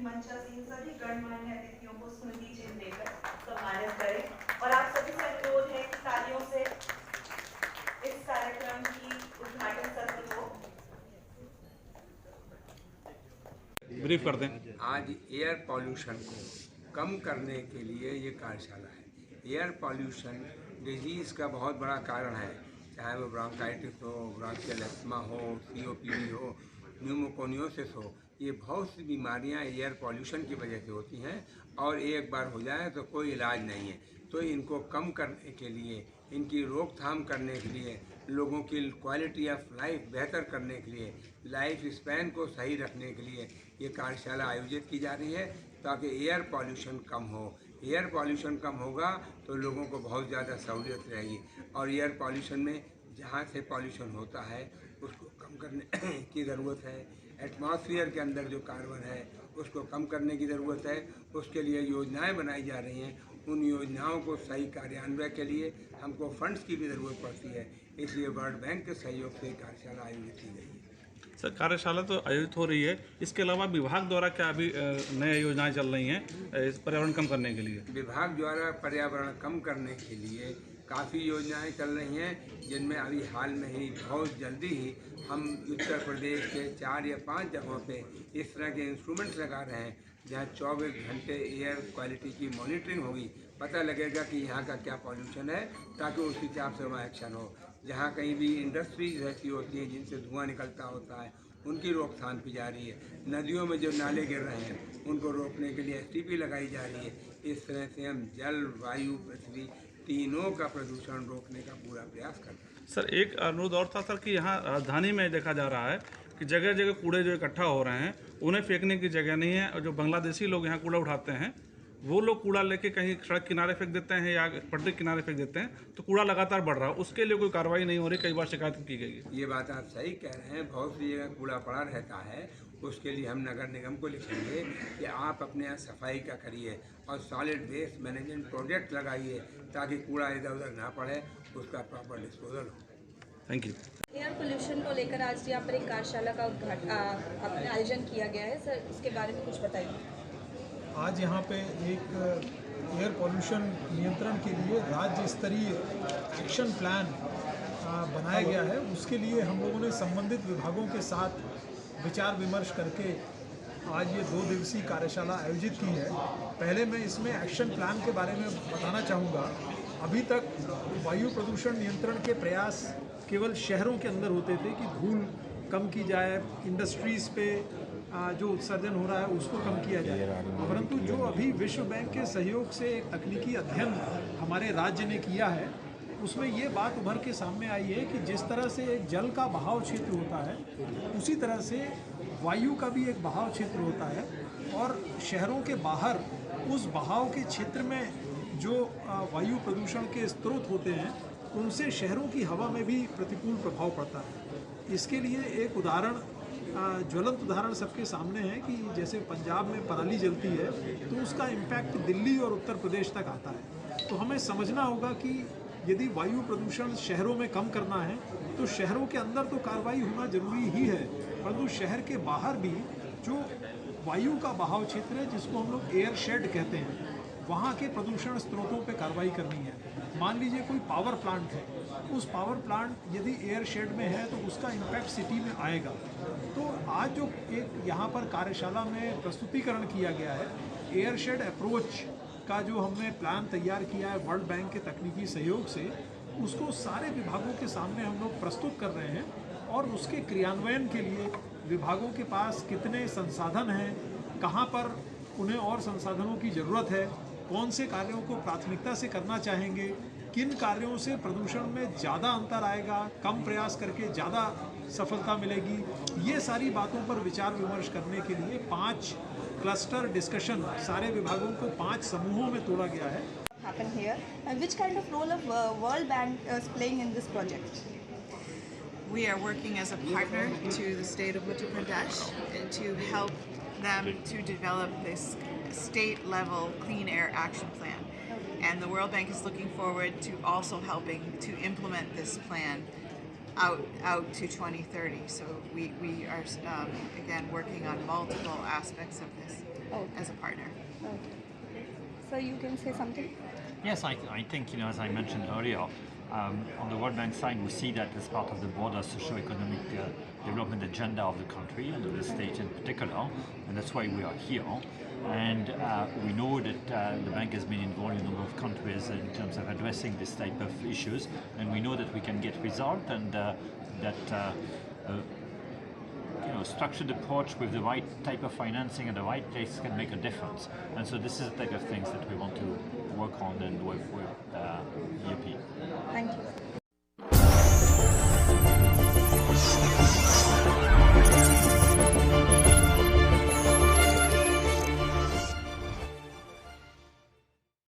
मंचासीन सभी गणमान्य अतिथियों को स्मृति चिन्ह देकर सम्मानित करें और आप सभी से अनुरोध है कि तालियों से इस कार्यक्रम की उद्घाटन सत्र को ब्रीफ कर दें। आज एयर पॉल्यूशन को कम करने के लिए ये कार्यशाला है। एयर पॉल्यूशन डिजीज़ का बहुत बड़ा कारण है, चाहे वो ब्रोंकाइटिस हो, ब्रोंकियल अस्थमा हो, COPD हो, न्यूमोकोनियोसिस हो। ये बहुत सी बीमारियां एयर पॉल्यूशन की वजह से होती हैं और एक बार हो जाए तो कोई इलाज नहीं है। तो इनको कम करने के लिए, इनकी रोकथाम करने के लिए, लोगों की क्वालिटी ऑफ लाइफ बेहतर करने के लिए, लाइफ स्पैन को सही रखने के लिए ये कार्यशाला आयोजित की जा रही है ताकि एयर पॉल्यूशन कम हो। एयर पॉल्यूशन कम होगा तो लोगों को बहुत ज़्यादा सहूलियत रहेगी और एयर पॉल्यूशन में जहाँ से पॉल्यूशन होता है उसको कम करने की ज़रूरत है। एटमॉस्फेयर के अंदर जो कार्बन है उसको कम करने की ज़रूरत है। उसके लिए योजनाएं बनाई जा रही हैं। उन योजनाओं को सही कार्यान्वयन के लिए हमको फंड्स की भी ज़रूरत पड़ती है, इसलिए वर्ल्ड बैंक के सहयोग से कार्यशाला आयोजित की गई है। सर, कार्यशाला तो आयोजित हो रही है, इसके अलावा विभाग द्वारा क्या अभी नए योजनाएं चल रही हैं इस पर्यावरण कम करने के लिए? विभाग द्वारा पर्यावरण कम करने के लिए काफ़ी योजनाएं चल रही हैं, जिनमें अभी हाल में ही बहुत जल्दी ही हम उत्तर प्रदेश के 4 या 5 जगहों पे इस तरह के इंस्ट्रूमेंट्स लगा रहे हैं जहां 24 घंटे एयर क्वालिटी की मॉनिटरिंग होगी। पता लगेगा कि यहाँ का क्या पॉल्यूशन है ताकि उस हिसाब से वहाँ एक्शन हो। जहाँ कहीं भी इंडस्ट्रीज ऐसी होती हैं जिनसे धुआं निकलता होता है उनकी रोकथाम की जा रही है। नदियों में जो नाले गिर रहे हैं उनको रोकने के लिए STP लगाई जा रही है। इस तरह से हम जल, वायु, पृथ्वी तीनों का प्रदूषण रोकने का पूरा प्रयास कर रहे हैं। सर, एक अनुरोध और था सर कि यहाँ राजधानी में देखा जा रहा है कि जगह जगह कूड़े जो इकट्ठा हो रहे हैं उन्हें फेंकने की जगह नहीं है और जो बांग्लादेशी लोग यहाँ कूड़ा उठाते हैं वो लोग कूड़ा लेके कहीं सड़क किनारे फेंक देते हैं या पटरी किनारे फेंक देते हैं, तो कूड़ा लगातार बढ़ रहा है। उसके लिए कोई कार्रवाई नहीं हो रही, कई बार शिकायत की गई है। ये बात आप सही कह रहे हैं, बहुत सी जगह कूड़ा पड़ा रहता है। उसके लिए हम नगर निगम को लिखेंगे कि आप अपने यहाँ सफाई का करिए और सॉलिड वेस्ट मैनेजमेंट प्रोजेक्ट लगाइए ताकि कूड़ा इधर उधर ना पड़े, उसका प्रॉपर डिस्पोजल हो। Thank you. एयर पोल्यूशन को लेकर आज यहाँ पर एक कार्यशाला का अपने आयोजन किया गया है। सर, इसके बारे में कुछ बताइए। आज यहाँ पे एक एयर पोल्यूशन नियंत्रण के लिए राज्य स्तरीय एक्शन प्लान बनाया गया है। उसके लिए हम लोगों ने संबंधित विभागों के साथ विचार विमर्श करके आज ये 2 दिवसीय कार्यशाला आयोजित की है। पहले मैं इसमें एक्शन प्लान के बारे में बताना चाहूँगा। अभी तक वायु प्रदूषण नियंत्रण के प्रयास केवल शहरों के अंदर होते थे कि धूल कम की जाए, इंडस्ट्रीज़ पे जो उत्सर्जन हो रहा है उसको कम किया जाए। परंतु जो अभी विश्व बैंक के सहयोग से एक तकनीकी अध्ययन हमारे राज्य ने किया है उसमें ये बात उभर के सामने आई है कि जिस तरह से एक जल का बहाव क्षेत्र होता है उसी तरह से वायु का भी एक बहाव क्षेत्र होता है और शहरों के बाहर उस बहाव के क्षेत्र में जो वायु प्रदूषण के स्रोत होते हैं उनसे शहरों की हवा में भी प्रतिकूल प्रभाव पड़ता है। इसके लिए एक उदाहरण, ज्वलंत उदाहरण सबके सामने है कि जैसे पंजाब में पराली जलती है तो उसका इम्पैक्ट दिल्ली और उत्तर प्रदेश तक आता है। तो हमें समझना होगा कि यदि वायु प्रदूषण शहरों में कम करना है तो शहरों के अंदर तो कार्रवाई होना जरूरी ही है, परंतु शहर के बाहर भी जो वायु का बहाव क्षेत्र है जिसको हम लोग एयर शेड कहते हैं, वहाँ के प्रदूषण स्रोतों पे कार्रवाई करनी है। मान लीजिए कोई पावर प्लांट है, उस पावर प्लांट यदि एयर शेड में है तो उसका इम्पैक्ट सिटी में आएगा। तो आज जो एक यहाँ पर कार्यशाला में प्रस्तुतिकरण किया गया है, एयर शेड अप्रोच का जो हमने प्लान तैयार किया है वर्ल्ड बैंक के तकनीकी सहयोग से, उसको सारे विभागों के सामने हम लोग प्रस्तुत कर रहे हैं और उसके क्रियान्वयन के लिए विभागों के पास कितने संसाधन हैं, कहाँ पर उन्हें और संसाधनों की ज़रूरत है, कौन से कार्यों को प्राथमिकता से करना चाहेंगे, किन कार्यों से प्रदूषण में ज़्यादा अंतर आएगा, कम प्रयास करके ज़्यादा सफलता मिलेगी, ये सारी बातों पर विचार विमर्श करने के लिए 5 क्लस्टर डिस्कशन सारे विभागों को 5 समूहों में तोड़ा गया है। Happen here, and which kind of role of World Bank is playing in this project? We are working as a partner to the state of Uttar Pradesh and to help them to develop this state-level clean air action plan. And the World Bank is looking forward to also helping to implement this plan out to 2030. So we are again working on multiple aspects of this as a partner. Okay. So you can say something? Yes, I think, as I mentioned earlier, on the World Bank side, we see that as part of the broader socio-economic development agenda of the country and of the state in particular, and that's why we are here. And we know that the bank has been involved in a number of countries in terms of addressing this type of issues, and we know that we can get results, and that structured approach with the right type of financing at the right place can make a difference. And so this is the type of things that we want to work on and with EOP. Thank you.